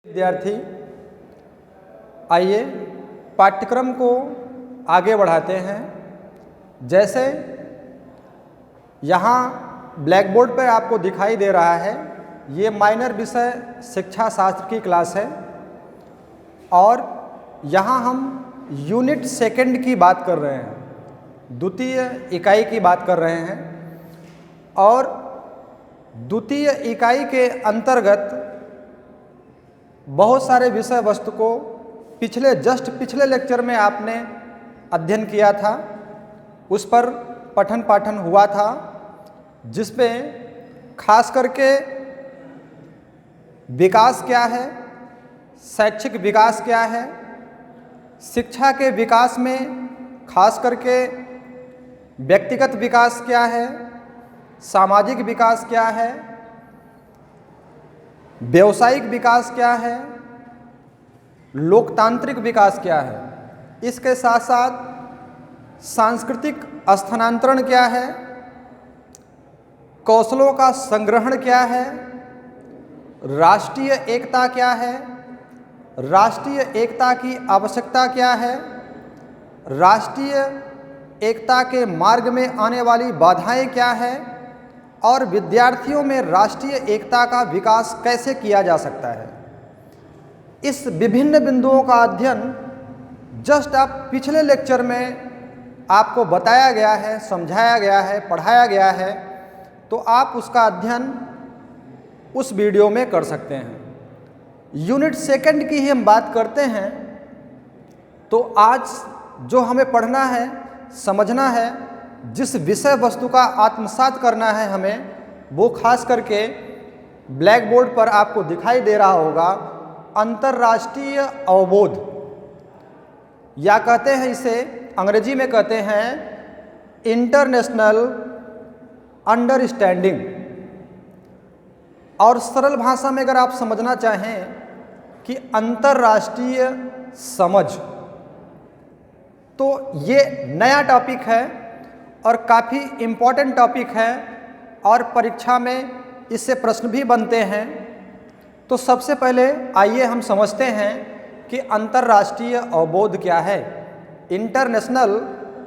विद्यार्थी, आइए पाठ्यक्रम को आगे बढ़ाते हैं। जैसे यहाँ ब्लैक बोर्ड पर आपको दिखाई दे रहा है, ये माइनर विषय शिक्षा शास्त्र की क्लास है और यहाँ हम यूनिट सेकंड की बात कर रहे हैं, द्वितीय इकाई की बात कर रहे हैं। और द्वितीय इकाई के अंतर्गत बहुत सारे विषय वस्तु को पिछले लेक्चर में आपने अध्ययन किया था, उस पर पठन पाठन हुआ था, जिसमें खास करके विकास क्या है, शैक्षिक विकास क्या है, शिक्षा के विकास में खास करके व्यक्तिगत विकास क्या है, सामाजिक विकास क्या है, व्यावसायिक विकास क्या है, लोकतांत्रिक विकास क्या है, इसके साथ साथ सांस्कृतिक स्थानांतरण क्या है, कौशलों का संग्रहण क्या है, राष्ट्रीय एकता क्या है, राष्ट्रीय एकता की आवश्यकता क्या है, राष्ट्रीय एकता के मार्ग में आने वाली बाधाएं क्या है और विद्यार्थियों में राष्ट्रीय एकता का विकास कैसे किया जा सकता है। इस विभिन्न बिंदुओं का अध्ययन जस्ट आप पिछले लेक्चर में आपको बताया गया है, समझाया गया है, पढ़ाया गया है, तो आप उसका अध्ययन उस वीडियो में कर सकते हैं। यूनिट सेकंड की ही हम बात करते हैं, तो आज जो हमें पढ़ना है, समझना है, जिस विषय वस्तु का आत्मसात करना है हमें, वो खास करके ब्लैक बोर्ड पर आपको दिखाई दे रहा होगा, अंतर्राष्ट्रीय अवबोध, या कहते हैं इसे अंग्रेजी में कहते हैं इंटरनेशनल अंडरस्टैंडिंग। और सरल भाषा में अगर आप समझना चाहें कि अंतर्राष्ट्रीय समझ, तो ये नया टॉपिक है और काफ़ी इम्पोर्टेंट टॉपिक है और परीक्षा में इससे प्रश्न भी बनते हैं। तो सबसे पहले आइए हम समझते हैं कि अंतर्राष्ट्रीय अवबोध क्या है, इंटरनेशनल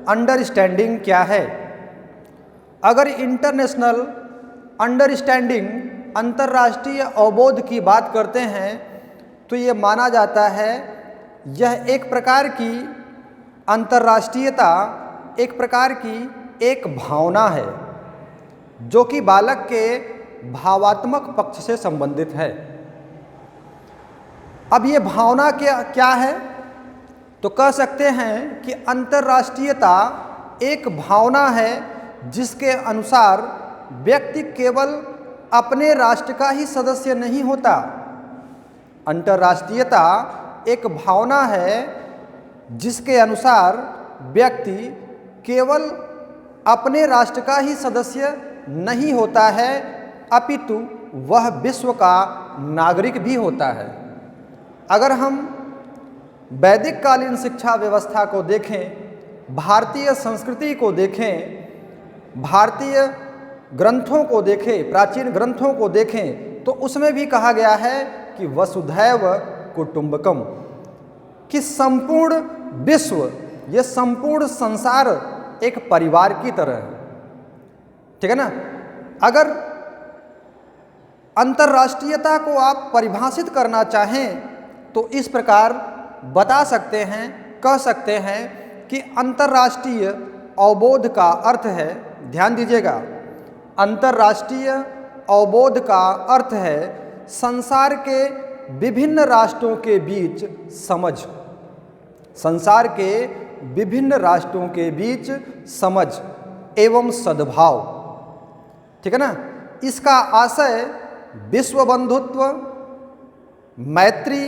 अंडरस्टैंडिंग क्या है। अगर इंटरनेशनल अंडरस्टैंडिंग, अंतर्राष्ट्रीय अवबोध की बात करते हैं, तो ये माना जाता है यह एक प्रकार की अंतर्राष्ट्रीयता, एक प्रकार की एक भावना है जो कि बालक के भावात्मक पक्ष से संबंधित है। अब ये भावना क्या है, तो कह सकते हैं कि अंतर्राष्ट्रीयता एक भावना है जिसके अनुसार व्यक्ति केवल अपने राष्ट्र का ही सदस्य नहीं होता। अंतर्राष्ट्रीयता एक भावना है जिसके अनुसार व्यक्ति केवल अपने राष्ट्र का ही सदस्य नहीं होता है, अपितु वह विश्व का नागरिक भी होता है। अगर हम वैदिक कालीन शिक्षा व्यवस्था को देखें, भारतीय संस्कृति को देखें, भारतीय ग्रंथों को देखें, प्राचीन ग्रंथों को देखें, तो उसमें भी कहा गया है कि वसुधैव कुटुंबकम, कि संपूर्ण विश्व, ये संपूर्ण संसार एक परिवार की तरह है। ठीक है ना। अगर अंतर्राष्ट्रीयता को आप परिभाषित करना चाहें तो इस प्रकार बता सकते हैं, कह सकते हैं कि अंतर्राष्ट्रीय अवबोध का अर्थ है, ध्यान दीजिएगा, अंतर्राष्ट्रीय अवबोध का अर्थ है संसार के विभिन्न राष्ट्रों के बीच समझ, संसार के विभिन्न राष्ट्रों के बीच समझ एवं सद्भाव। ठीक है ना। इसका आशय विश्व बंधुत्व, मैत्री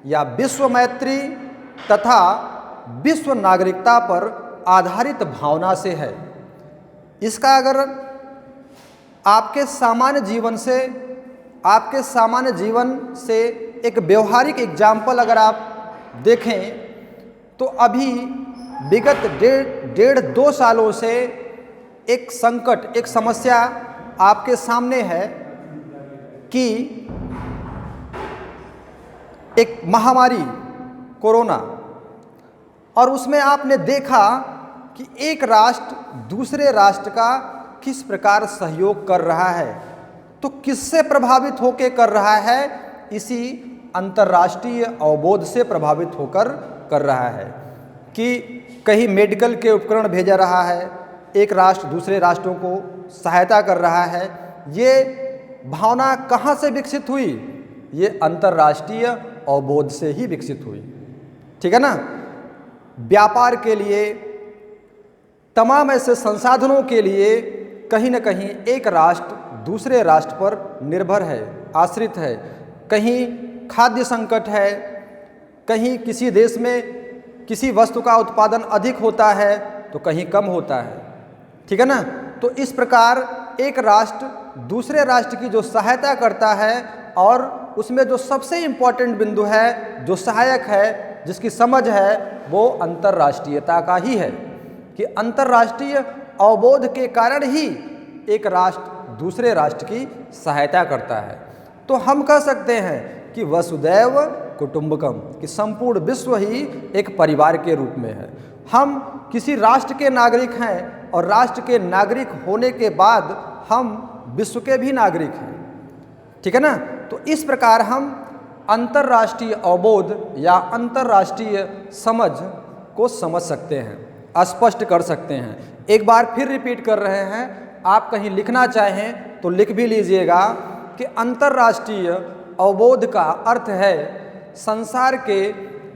या विश्व मैत्री तथा विश्व नागरिकता पर आधारित भावना से है। इसका अगर आपके सामान्य जीवन से एक व्यवहारिक एग्जाम्पल अगर आप देखें, तो अभी विगत डेढ़ दो सालों से एक संकट, एक समस्या आपके सामने है कि एक महामारी कोरोना, और उसमें आपने देखा कि एक राष्ट्र दूसरे राष्ट्र का किस प्रकार सहयोग कर रहा है। तो किससे प्रभावित होकर कर रहा है? इसी अंतर्राष्ट्रीय अवबोध से प्रभावित होकर कर रहा है कि कहीं मेडिकल के उपकरण भेजा रहा है, एक राष्ट्र दूसरे राष्ट्रों को सहायता कर रहा है। ये भावना कहाँ से विकसित हुई? ये अंतर्राष्ट्रीय अवबोध से ही विकसित हुई। ठीक है ना। व्यापार के लिए, तमाम ऐसे संसाधनों के लिए कहीं न कहीं एक राष्ट्र दूसरे राष्ट्र पर निर्भर है, आश्रित है। कहीं खाद्य संकट है, कहीं किसी देश में किसी वस्तु का उत्पादन अधिक होता है तो कहीं कम होता है। ठीक है ना। तो इस प्रकार एक राष्ट्र दूसरे राष्ट्र की जो सहायता करता है, और उसमें जो सबसे इम्पॉर्टेंट बिंदु है, जो सहायक है, जिसकी समझ है, वो अंतर्राष्ट्रीयता का ही है कि अंतर्राष्ट्रीय अवबोध के कारण ही एक राष्ट्र दूसरे राष्ट्र की सहायता करता है। तो हम कह सकते हैं कि वसुदैव कुटुंबकम, कि संपूर्ण विश्व ही एक परिवार के रूप में है। हम किसी राष्ट्र के नागरिक हैं, और राष्ट्र के नागरिक होने के बाद हम विश्व के भी नागरिक हैं। ठीक है ना। तो इस प्रकार हम अंतर्राष्ट्रीय अवबोध या अंतर्राष्ट्रीय समझ को समझ सकते हैं, स्पष्ट कर सकते हैं। एक बार फिर रिपीट कर रहे हैं, आप कहीं लिखना चाहें तो लिख भी लीजिएगा कि अंतर्राष्ट्रीय अवबोध का अर्थ है संसार के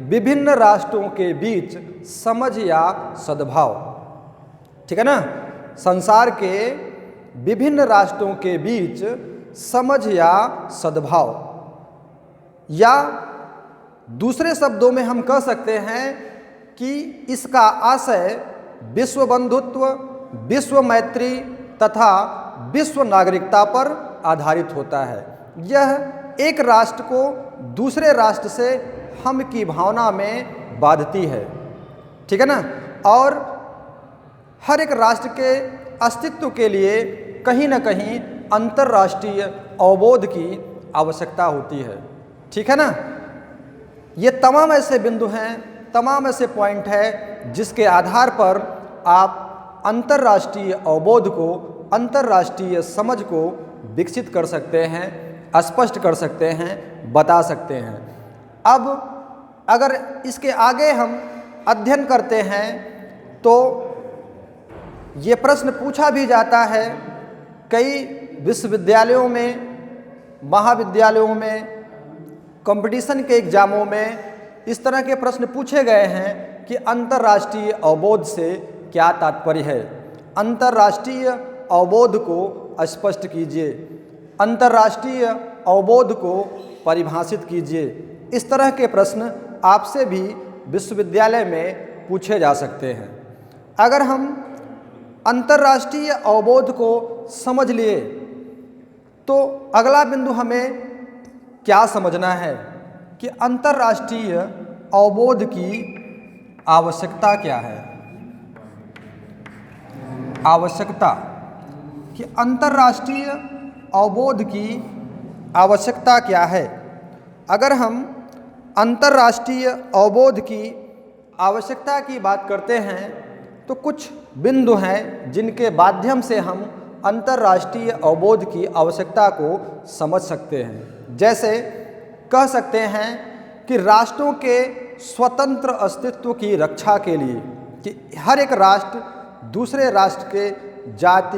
विभिन्न राष्ट्रों के बीच समझ या सद्भाव। ठीक है ना। संसार के विभिन्न राष्ट्रों के बीच समझ या सद्भाव, या दूसरे शब्दों में हम कह सकते हैं कि इसका आशय विश्व बंधुत्व, विश्व मैत्री तथा विश्व नागरिकता पर आधारित होता है। यह एक राष्ट्र को दूसरे राष्ट्र से हम की भावना में बांधती है। ठीक है ना। और हर एक राष्ट्र के अस्तित्व के लिए कहीं न कहीं अंतर्राष्ट्रीय अवबोध की आवश्यकता होती है। ठीक है ना। ये तमाम ऐसे बिंदु हैं, तमाम ऐसे पॉइंट हैं जिसके आधार पर आप अंतर्राष्ट्रीय अवबोध को, अंतर्राष्ट्रीय समझ को विकसित कर सकते हैं, स्पष्ट कर सकते हैं, बता सकते हैं। अब अगर इसके आगे हम अध्ययन करते हैं तो ये प्रश्न पूछा भी जाता है, कई विश्वविद्यालयों में, महाविद्यालयों में, कंपटीशन के एग्जामों में इस तरह के प्रश्न पूछे गए हैं कि अंतर्राष्ट्रीय अवबोध से क्या तात्पर्य है। अंतर्राष्ट्रीय अवबोध को स्पष्ट कीजिए, अंतर्राष्ट्रीय अवबोध को परिभाषित कीजिए। इस तरह के प्रश्न आपसे भी विश्वविद्यालय में पूछे जा सकते हैं। अगर हम अंतर्राष्ट्रीय अवबोध को समझ लिए तो अगला बिंदु हमें क्या समझना है कि अंतर्राष्ट्रीय अवबोध की आवश्यकता क्या है। आवश्यकता कि अंतर्राष्ट्रीय अवबोध की आवश्यकता क्या है। अगर हम अंतर्राष्ट्रीय अवबोध की आवश्यकता की बात करते हैं तो कुछ बिंदु हैं जिनके माध्यम से हम अंतर्राष्ट्रीय अवबोध की आवश्यकता को समझ सकते हैं। जैसे कह सकते हैं कि राष्ट्रों के स्वतंत्र अस्तित्व की रक्षा के लिए, कि हर एक राष्ट्र दूसरे राष्ट्र के जाति,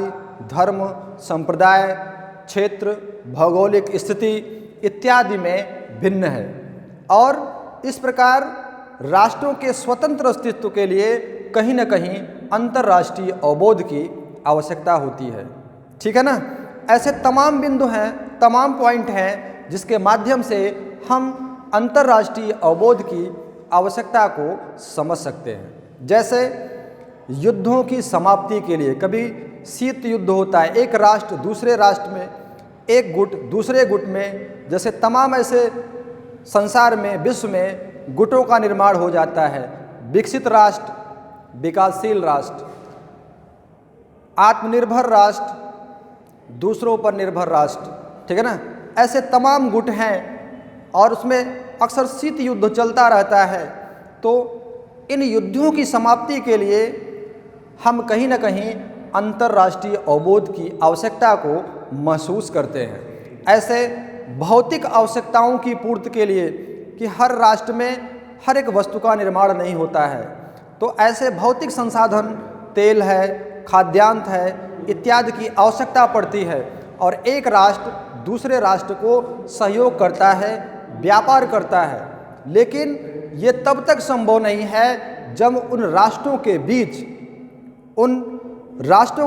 धर्म, संप्रदाय, क्षेत्र, भौगोलिक स्थिति इत्यादि में भिन्न है, और इस प्रकार राष्ट्रों के स्वतंत्र अस्तित्व के लिए कहीं न कहीं अंतर्राष्ट्रीय अवबोध की आवश्यकता होती है। ठीक है ना। ऐसे तमाम बिंदु हैं, तमाम पॉइंट हैं जिसके माध्यम से हम अंतर्राष्ट्रीय अवबोध की आवश्यकता को समझ सकते हैं। जैसे युद्धों की समाप्ति के लिए, कभी शीत युद्ध होता है, एक राष्ट्र दूसरे राष्ट्र में, एक गुट दूसरे गुट में, जैसे तमाम ऐसे संसार में, विश्व में गुटों का निर्माण हो जाता है। विकसित राष्ट्र, विकासशील राष्ट्र, आत्मनिर्भर राष्ट्र, दूसरों पर निर्भर राष्ट्र। ठीक है ना। ऐसे तमाम गुट हैं और उसमें अक्सर शीत युद्ध चलता रहता है। तो इन युद्धों की समाप्ति के लिए हम कहीं ना कहीं अंतर्राष्ट्रीय अवबोध की आवश्यकता को महसूस करते हैं। ऐसे भौतिक आवश्यकताओं की पूर्ति के लिए कि हर राष्ट्र में हर एक वस्तु का निर्माण नहीं होता है, तो ऐसे भौतिक संसाधन तेल है, खाद्यान्न है इत्यादि की आवश्यकता पड़ती है और एक राष्ट्र दूसरे राष्ट्र को सहयोग करता है, व्यापार करता है। लेकिन ये तब तक संभव नहीं है जब उन राष्ट्रों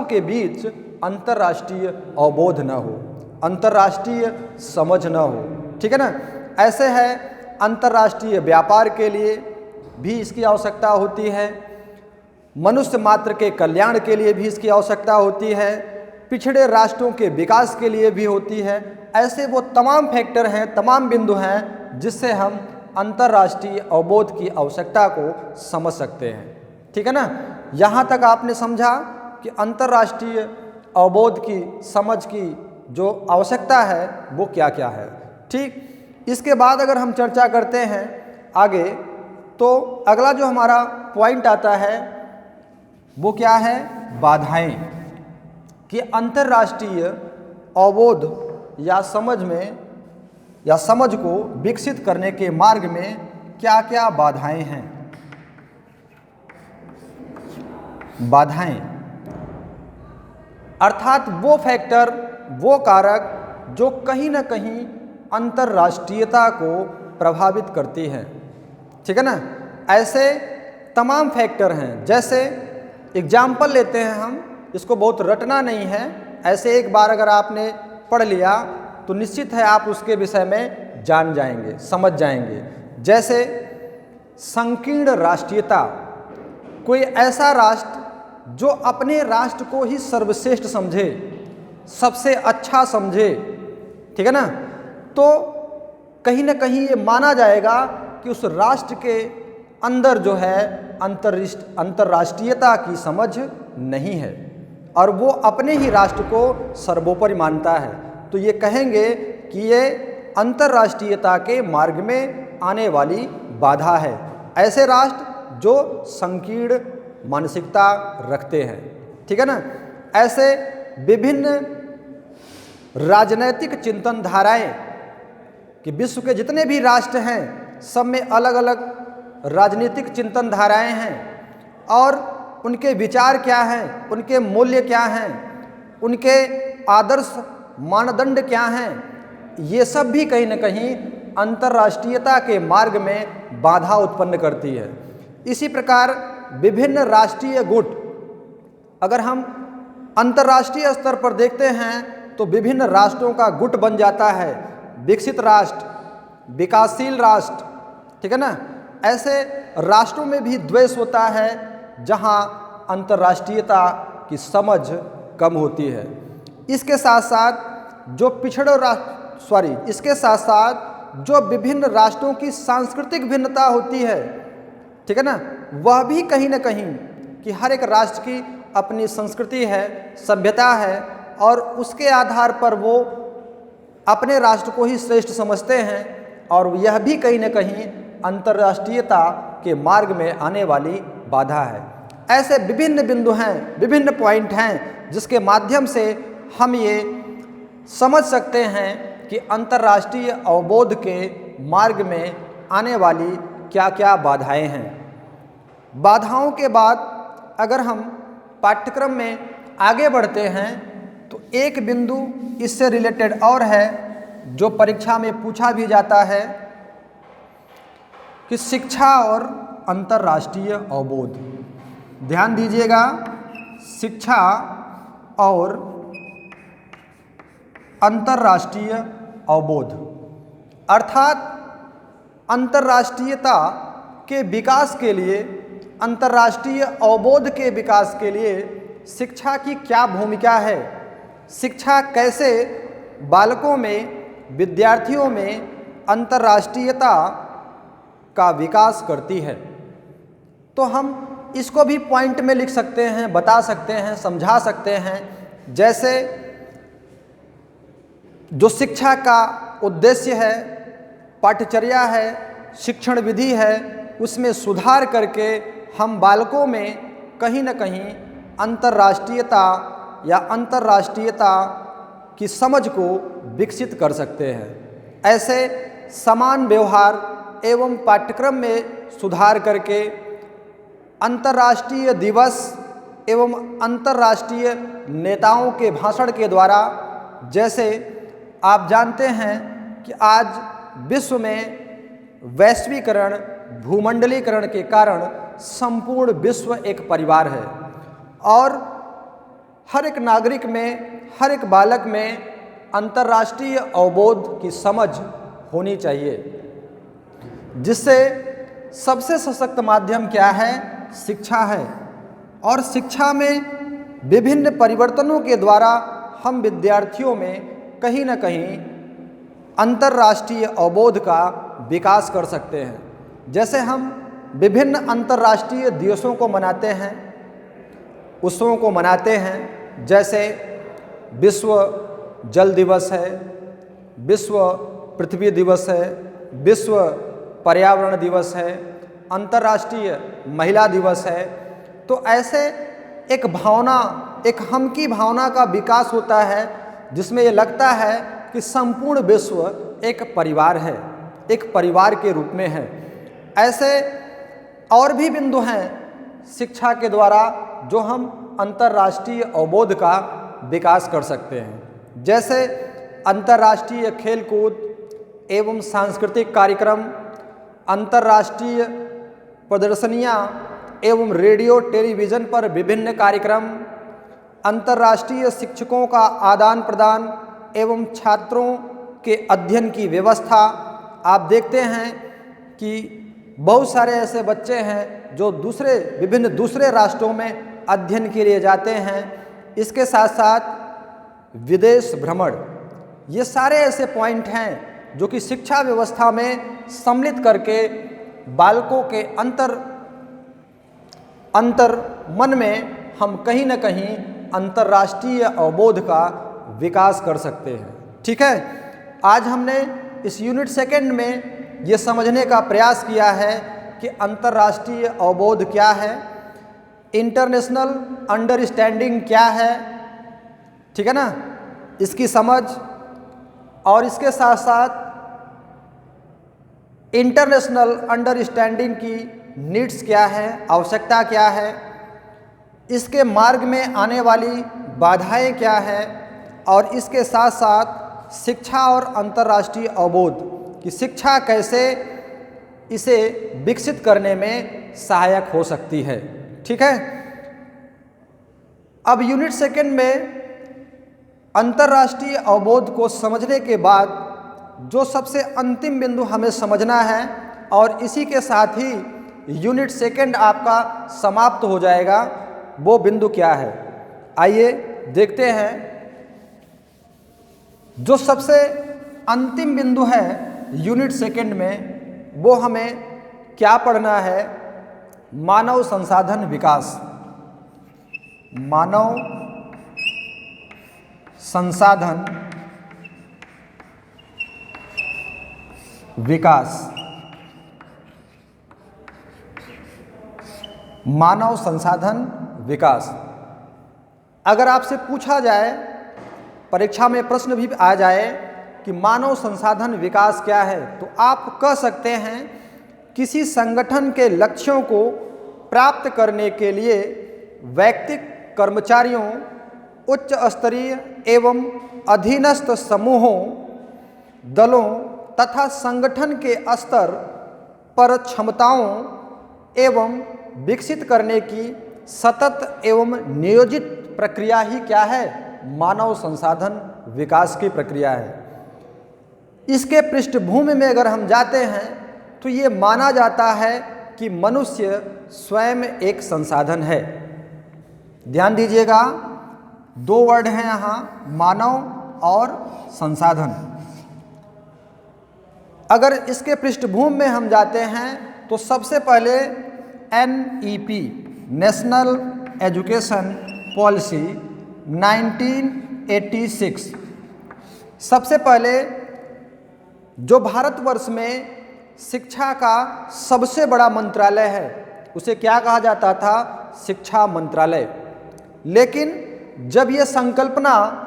के बीच अंतर्राष्ट्रीय अवबोध न हो, अंतर्राष्ट्रीय समझ न हो। ठीक है ना। ऐसे है अंतर्राष्ट्रीय व्यापार के लिए भी इसकी आवश्यकता होती है, मनुष्य मात्र के कल्याण के लिए भी इसकी आवश्यकता होती है, पिछड़े राष्ट्रों के विकास के लिए भी होती है। ऐसे वो तमाम फैक्टर हैं, तमाम बिंदु हैं जिससे हम अंतर्राष्ट्रीय अवबोध की आवश्यकता को समझ सकते हैं। ठीक है ना। यहाँ तक आपने समझा कि अंतर्राष्ट्रीय अवबोध की समझ की जो आवश्यकता है वो क्या क्या है। ठीक, इसके बाद अगर हम चर्चा करते हैं आगे, तो अगला जो हमारा पॉइंट आता है वो क्या है, बाधाएं। कि अंतर्राष्ट्रीय अवबोध या समझ को विकसित करने के मार्ग में क्या क्या बाधाएं हैं। बाधाएं अर्थात वो फैक्टर, वो कारक जो कहीं ना कहीं अंतर्राष्ट्रीयता को प्रभावित करती है। ठीक है ना। ऐसे तमाम फैक्टर हैं। जैसे एग्जाम्पल लेते हैं हम, इसको बहुत रटना नहीं है, ऐसे एक बार अगर आपने पढ़ लिया तो निश्चित है आप उसके विषय में जान जाएंगे, समझ जाएंगे। जैसे संकीर्ण राष्ट्रीयता, कोई ऐसा राष्ट्र जो अपने राष्ट्र को ही सर्वश्रेष्ठ समझे, सबसे अच्छा समझे। ठीक है ना। तो कहीं ना कहीं ये माना जाएगा कि उस राष्ट्र के अंदर जो है अंतर्राष्ट्रीयता की समझ नहीं है और वो अपने ही राष्ट्र को सर्वोपरि मानता है। तो ये कहेंगे कि ये अंतर्राष्ट्रीयता के मार्ग में आने वाली बाधा है। ऐसे राष्ट्र जो संकीर्ण मानसिकता रखते हैं। ठीक है ना। ऐसे विभिन्न राजनैतिक चिंतन धाराएं कि विश्व के जितने भी राष्ट्र हैं सब में अलग अलग राजनीतिक चिंतन धाराएं हैं और उनके विचार क्या हैं, उनके मूल्य क्या हैं, उनके आदर्श मानदंड क्या हैं, ये सब भी कहीं ना कहीं अंतर्राष्ट्रीयता के मार्ग में बाधा उत्पन्न करती है। इसी प्रकार विभिन्न राष्ट्रीय गुट, अगर हम अंतर्राष्ट्रीय स्तर पर देखते हैं तो विभिन्न राष्ट्रों का गुट बन जाता है, विकसित राष्ट्र, विकासशील राष्ट्र। ठीक है ना। ऐसे राष्ट्रों में भी द्वेष होता है जहां अंतर्राष्ट्रीयता की समझ कम होती है। इसके साथ साथ जो विभिन्न राष्ट्रों की सांस्कृतिक भिन्नता होती है, ठीक है ना, वह भी कहीं ना कहीं कि हर एक राष्ट्र की अपनी संस्कृति है, सभ्यता है और उसके आधार पर वो अपने राष्ट्र को ही श्रेष्ठ समझते हैं और यह भी कहीं ना कहीं अंतर्राष्ट्रीयता के मार्ग में आने वाली बाधा है। ऐसे विभिन्न बिंदु हैं, विभिन्न पॉइंट हैं जिसके माध्यम से हम ये समझ सकते हैं कि अंतर्राष्ट्रीय अवबोध के मार्ग में आने वाली क्या क्या बाधाएं हैं। बाधाओं के बाद अगर हम पाठ्यक्रम में आगे बढ़ते हैं तो एक बिंदु इससे रिलेटेड और है जो परीक्षा में पूछा भी जाता है कि शिक्षा और अंतर्राष्ट्रीय अवबोध। ध्यान दीजिएगा, शिक्षा और अंतर्राष्ट्रीय अवबोध अर्थात अंतर्राष्ट्रीयता के विकास के लिए, अंतर्राष्ट्रीय अवबोध के विकास के लिए शिक्षा की क्या भूमिका है, शिक्षा कैसे बालकों में, विद्यार्थियों में अंतर्राष्ट्रीयता का विकास करती है। तो हम इसको भी पॉइंट में लिख सकते हैं, बता सकते हैं, समझा सकते हैं। जैसे जो शिक्षा का उद्देश्य है पाठ्यचर्या है, शिक्षण विधि है, उसमें सुधार करके हम बालकों में कहीं न कहीं अंतर्राष्ट्रीयता या अंतर्राष्ट्रीयता की समझ को विकसित कर सकते हैं। ऐसे समान व्यवहार एवं पाठ्यक्रम में सुधार करके अंतर्राष्ट्रीय दिवस एवं अंतर्राष्ट्रीय नेताओं के भाषण के द्वारा, जैसे आप जानते हैं कि आज विश्व में वैश्वीकरण, भूमंडलीकरण के कारण संपूर्ण विश्व एक परिवार है और हर एक नागरिक में, हर एक बालक में अंतर्राष्ट्रीय अवबोध की समझ होनी चाहिए, जिससे सबसे सशक्त माध्यम क्या है? शिक्षा है। और शिक्षा में विभिन्न परिवर्तनों के द्वारा हम विद्यार्थियों में कहीं न कहीं अंतर्राष्ट्रीय अवबोध का विकास कर सकते हैं। जैसे हम विभिन्न अंतर्राष्ट्रीय दिवसों को मनाते हैं, उत्सवों को मनाते हैं, जैसे विश्व जल दिवस है, विश्व पृथ्वी दिवस है, विश्व पर्यावरण दिवस है, अंतर्राष्ट्रीय महिला दिवस है। तो ऐसे एक भावना, एक हम की भावना का विकास होता है, जिसमें ये लगता है कि संपूर्ण विश्व एक परिवार है, एक परिवार के रूप में है। ऐसे और भी बिंदु हैं शिक्षा के द्वारा जो हम अंतर्राष्ट्रीय अवबोध का विकास कर सकते हैं, जैसे अंतर्राष्ट्रीय खेलकूद एवं सांस्कृतिक कार्यक्रम, अंतर्राष्ट्रीय प्रदर्शनियाँ एवं रेडियो टेलीविज़न पर विभिन्न कार्यक्रम, अंतर्राष्ट्रीय शिक्षकों का आदान प्रदान एवं छात्रों के अध्ययन की व्यवस्था। आप देखते हैं कि बहुत सारे ऐसे बच्चे हैं जो विभिन्न दूसरे राष्ट्रों में अध्ययन के लिए जाते हैं। इसके साथ साथ विदेश भ्रमण, ये सारे ऐसे पॉइंट हैं जो कि शिक्षा व्यवस्था में सम्मिलित करके बालकों के अंतर मन में हम कहीं न कहीं अंतर्राष्ट्रीय अवबोध का विकास कर सकते हैं। ठीक है, आज हमने इस यूनिट सेकंड में ये समझने का प्रयास किया है कि अंतर्राष्ट्रीय अवबोध क्या है, इंटरनेशनल अंडरस्टैंडिंग क्या है, ठीक है ना, इसकी समझ, और इसके साथ साथ इंटरनेशनल अंडरस्टैंडिंग की नीड्स क्या है, आवश्यकता क्या है, इसके मार्ग में आने वाली बाधाएं क्या हैं, और इसके साथ साथ शिक्षा और अंतर्राष्ट्रीय अवबोध की शिक्षा कैसे इसे विकसित करने में सहायक हो सकती है। ठीक है, अब यूनिट सेकंड में अंतर्राष्ट्रीय अवबोध को समझने के बाद जो सबसे अंतिम बिंदु हमें समझना है, और इसी के साथ ही यूनिट सेकंड आपका समाप्त हो जाएगा, वो बिंदु क्या है? आइए देखते हैं। जो सबसे अंतिम बिंदु है यूनिट सेकंड में, वो हमें क्या पढ़ना है? मानव संसाधन विकास। मानव संसाधन विकास। मानव संसाधन विकास। अगर आपसे पूछा जाए, परीक्षा में प्रश्न भी आ जाए कि मानव संसाधन विकास क्या है, तो आप कह सकते हैं किसी संगठन के लक्ष्यों को प्राप्त करने के लिए वैयक्तिक कर्मचारियों, उच्च स्तरीय एवं अधीनस्थ समूहों, दलों तथा संगठन के स्तर पर क्षमताओं एवं विकसित करने की सतत एवं नियोजित प्रक्रिया ही क्या है? मानव संसाधन विकास की प्रक्रिया है। इसके पृष्ठभूमि में अगर हम जाते हैं तो ये माना जाता है कि मनुष्य स्वयं एक संसाधन है। ध्यान दीजिएगा, दो वर्ड हैं यहाँ, मानव और संसाधन। अगर इसके पृष्ठभूमि में हम जाते हैं तो सबसे पहले NEP, नेशनल एजुकेशन पॉलिसी 1986, सबसे पहले जो भारतवर्ष में शिक्षा का सबसे बड़ा मंत्रालय है उसे क्या कहा जाता था? शिक्षा मंत्रालय। लेकिन जब ये संकल्पना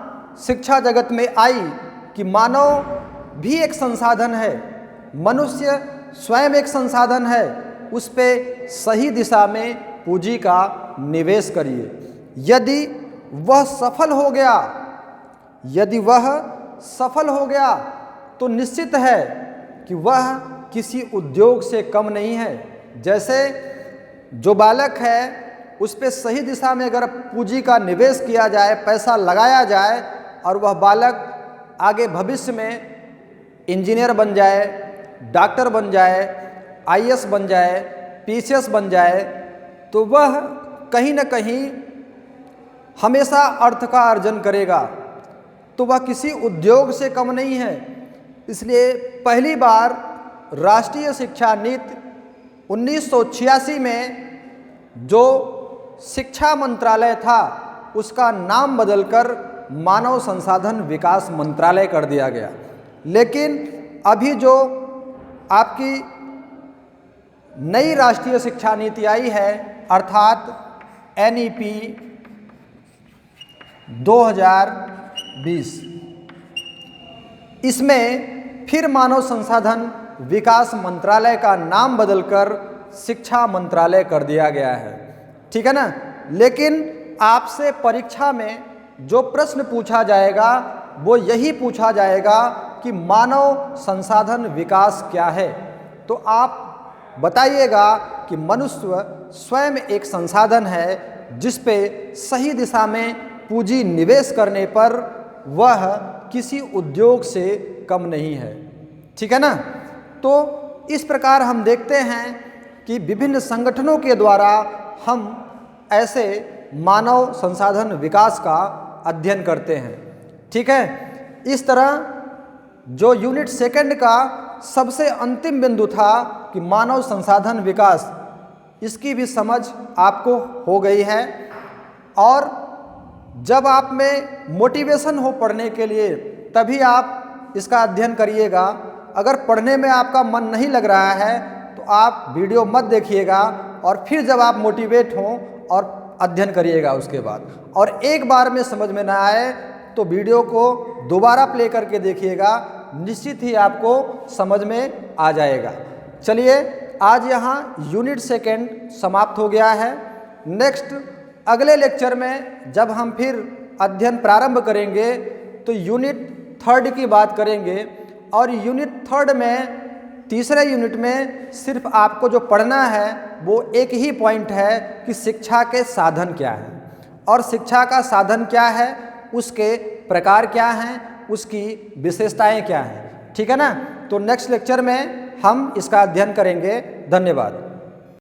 शिक्षा जगत में आई कि मानव भी एक संसाधन है, मनुष्य स्वयं एक संसाधन है, उस पे सही दिशा में पूंजी का निवेश करिए। यदि वह सफल हो गया तो निश्चित है कि वह किसी उद्योग से कम नहीं है। जैसे जो बालक है उस पे सही दिशा में अगर पूंजी का निवेश किया जाए, पैसा लगाया जाए और वह बालक आगे भविष्य में इंजीनियर बन जाए, डॉक्टर बन जाए, आईएएस बन जाए, पीसीएस बन जाए, तो वह कहीं न कहीं हमेशा अर्थ का अर्जन करेगा, तो वह किसी उद्योग से कम नहीं है। इसलिए पहली बार राष्ट्रीय शिक्षा नीति 1986 में जो शिक्षा मंत्रालय था उसका नाम बदलकर मानव संसाधन विकास मंत्रालय कर दिया गया। लेकिन अभी जो आपकी नई राष्ट्रीय शिक्षा नीति आई है अर्थात NEP 2020, इसमें फिर मानव संसाधन विकास मंत्रालय का नाम बदलकर शिक्षा मंत्रालय कर दिया गया है। ठीक है ना? लेकिन आपसे परीक्षा में जो प्रश्न पूछा जाएगा वो यही पूछा जाएगा कि मानव संसाधन विकास क्या है। तो आप बताइएगा कि मनुष्य स्वयं एक संसाधन है जिस पे सही दिशा में पूंजी निवेश करने पर वह किसी उद्योग से कम नहीं है। ठीक है ना? तो इस प्रकार हम देखते हैं कि विभिन्न संगठनों के द्वारा हम ऐसे मानव संसाधन विकास का अध्ययन करते हैं। ठीक है? इस तरह जो यूनिट सेकंड का सबसे अंतिम बिंदु था कि मानव संसाधन विकास, इसकी भी समझ आपको हो गई है। और जब आप में मोटिवेशन हो पढ़ने के लिए तभी आप इसका अध्ययन करिएगा। अगर पढ़ने में आपका मन नहीं लग रहा है तो आप वीडियो मत देखिएगा और फिर जब आप मोटिवेट हों और अध्ययन करिएगा उसके बाद। और एक बार में समझ में ना आए तो वीडियो को दोबारा प्ले करके देखिएगा, निश्चित ही आपको समझ में आ जाएगा। चलिए, आज यहाँ यूनिट सेकंड समाप्त हो गया है। नेक्स्ट अगले लेक्चर में जब हम फिर अध्ययन प्रारंभ करेंगे तो यूनिट थर्ड की बात करेंगे। और यूनिट थर्ड में, तीसरे यूनिट में सिर्फ आपको जो पढ़ना है वो एक ही पॉइंट है कि शिक्षा के साधन क्या हैं और शिक्षा का साधन क्या है, उसके प्रकार क्या हैं, उसकी विशेषताएं क्या हैं। ठीक है ना? तो नेक्स्ट लेक्चर में हम इसका अध्ययन करेंगे। धन्यवाद।